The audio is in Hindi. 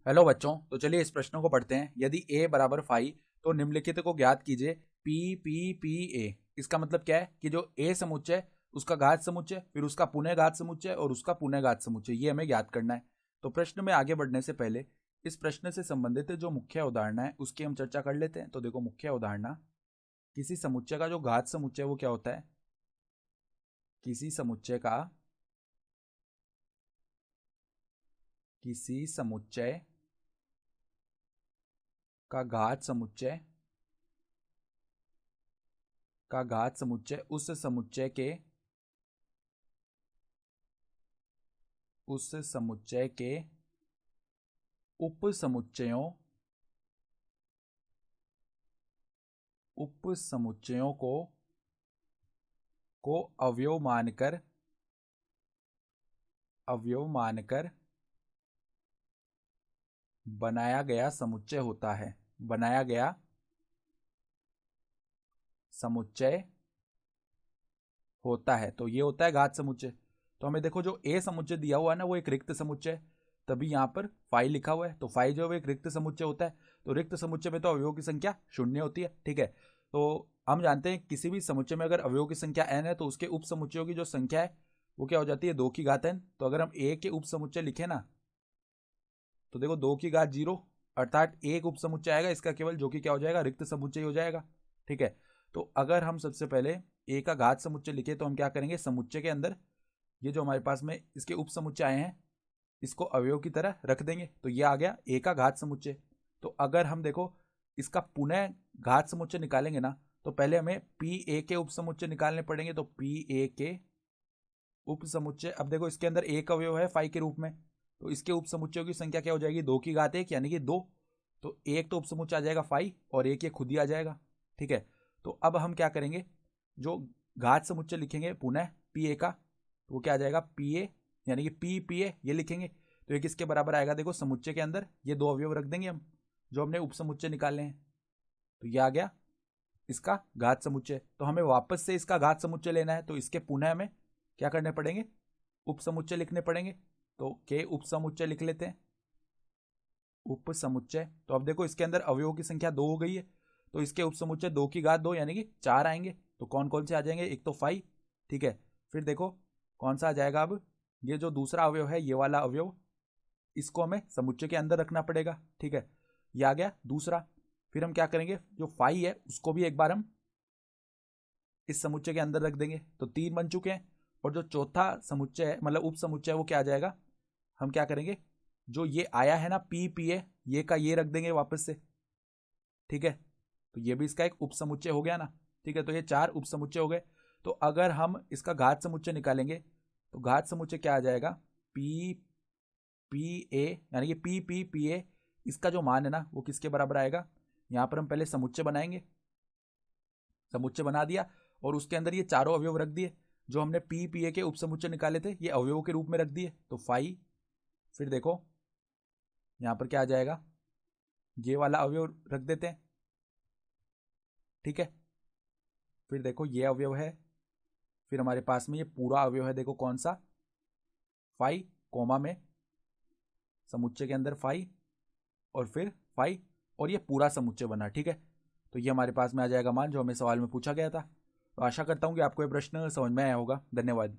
हेलो बच्चों, तो चलिए इस प्रश्न को पढ़ते हैं। यदि a बराबर फाइव तो निम्नलिखित को ज्ञात कीजिए। p p p a। इसका मतलब क्या है कि जो a समुच्चय, उसका घात समुच्चय, फिर उसका पुनः घात समुच्चय और उसका पुनः घात समुच्चय, ये हमें ज्ञात करना है। तो प्रश्न में आगे बढ़ने से पहले इस प्रश्न से संबंधित जो मुख्य उदाहरण है उसकी हम चर्चा कर लेते हैं। तो देखो, मुख्य उदाहरण, किसी समुच्चय का जो घात समुच्चय वो क्या होता है? किसी समुच्चय का किसी समुच्चय का घात समुच्चय उस समुच्चय के उप समुच्चयों को अवयव मानकर बनाया गया समुच्चय होता है। तो ये होता है घात समुच्चय। तो हमें देखो, जो ए समुच्चय दिया हुआ है ना, वो एक रिक्त समुच्चय है, तभी यहाँ पर फाइव लिखा हुआ है। तो फाइव जो है एक रिक्त समुच्चय होता है। तो रिक्त समुच्चय में तो अवयवों की संख्या शून्य होती है। ठीक है, तो हम जानते हैं किसी भी समुच्चय में अगर अवयवों की संख्या n है तो उसके उप समुच्चयों की जो संख्या है वो क्या हो जाती है, 2 की घात n। तो अगर हम a के उप समुच्चय लिखे ना, तो देखो 2 की घात 0, अर्थात एक उप समुच्चय आएगा इसका केवल, जो कि क्या हो जाएगा, रिक्त समुच्चय हो जाएगा। ठीक है, तो अगर हम सबसे पहले a का घात समुच्चय लिखे तो हम क्या करेंगे, समुच्चय के अंदर ये जो हमारे पास में इसके उप समुच्चय आए हैं इसको अवयव की तरह रख देंगे। तो ये आ गया a का घात समुच्चय। तो अगर हम देखो इसका पुनः घात समुच्चय निकालेंगे ना, तो पहले हमें पी ए के उप समुच्चय निकालने पड़ेंगे। तो पी ए के उप समुच्चय, अब देखो इसके अंदर एक अवयव है फाइव के रूप में, तो इसके उप समुच्चयों की संख्या क्या हो जाएगी, 2 की घात 1 यानी कि 2। तो एक तो उप समुच्चय आ जाएगा फाइव और एक ये खुद ही आ जाएगा। ठीक है, तो अब हम क्या करेंगे, जो घात समुच्चय लिखेंगे पुनः पी ए का, तो वो क्या आ जाएगा, पी ए यानी कि पी पी ए ये लिखेंगे। तो ये किसके बराबर आएगा, देखो समुच्चय के अंदर ये दो अवयव रख देंगे हम जो हमने उप समुच्चय निकाले हैं। तो ये आ गया इसका घात समुच्चय। तो हमें वापस से इसका घात समुच्चय लेना है, तो इसके पुनः हमें क्या करने पड़ेंगे, उप समुच्चय लिखने पड़ेंगे। तो के उप समुच्चय लिख लेते हैं, उप समुच्चय। तो अब देखो इसके अंदर अवयवों की संख्या 2 हो गई है, तो इसके उप समुच्चय 2 की घात 2 यानी कि 4 आएंगे। तो कौन कौन से आ जाएंगे, एक तो फाइव। ठीक है, फिर देखो कौन सा आ जाएगा, अब ये जो दूसरा अवयव है ये वाला अवयव, इसको हमें समुच्चय के अंदर रखना पड़ेगा। ठीक है, ये आ गया दूसरा। फिर हम क्या करेंगे, जो फाइव है उसको भी एक बार हम इस समुच्चय के अंदर रख देंगे। तो 3 बन चुके हैं। और जो चौथा समुच्चय है, मतलब उप समुच्चय, वो क्या आ जाएगा, हम क्या करेंगे, जो ये आया है ना पी पी ए, ये का ये रख देंगे वापस से। ठीक है, तो ये भी इसका एक उप समुच्चय हो गया ना। ठीक है, तो ये 4 उप समुच्चय हो गए। तो अगर हम इसका घात समुच्चय निकालेंगे तो घात समुच्चय क्या आ जाएगा, पी पी ए यानी कि पी पी पी ए, इसका जो मान है ना वो किसके बराबर आएगा। यहां पर हम पहले समुच्चय बनाएंगे, समुच्चय बना दिया और उसके अंदर ये चारों अवयव रख दिए जो हमने पी पी ए के उप समुच्चय निकाले थे, ये अवयवों के रूप में रख दिए। तो फाइव, फिर देखो यहां पर क्या आ जाएगा, ये वाला अवयव रख देते हैं। ठीक है, फिर देखो ये अवयव है, फिर हमारे पास में ये पूरा अवयव है, देखो कौन सा, फाइव कोमा में समुच्चय के अंदर फाइव और फिर फाइव, और ये पूरा समुच्चय बना। ठीक है, तो ये हमारे पास में आ जाएगा मान जो हमें सवाल में पूछा गया था। तो आशा करता हूँ कि आपको ये प्रश्न समझ में आया होगा। धन्यवाद।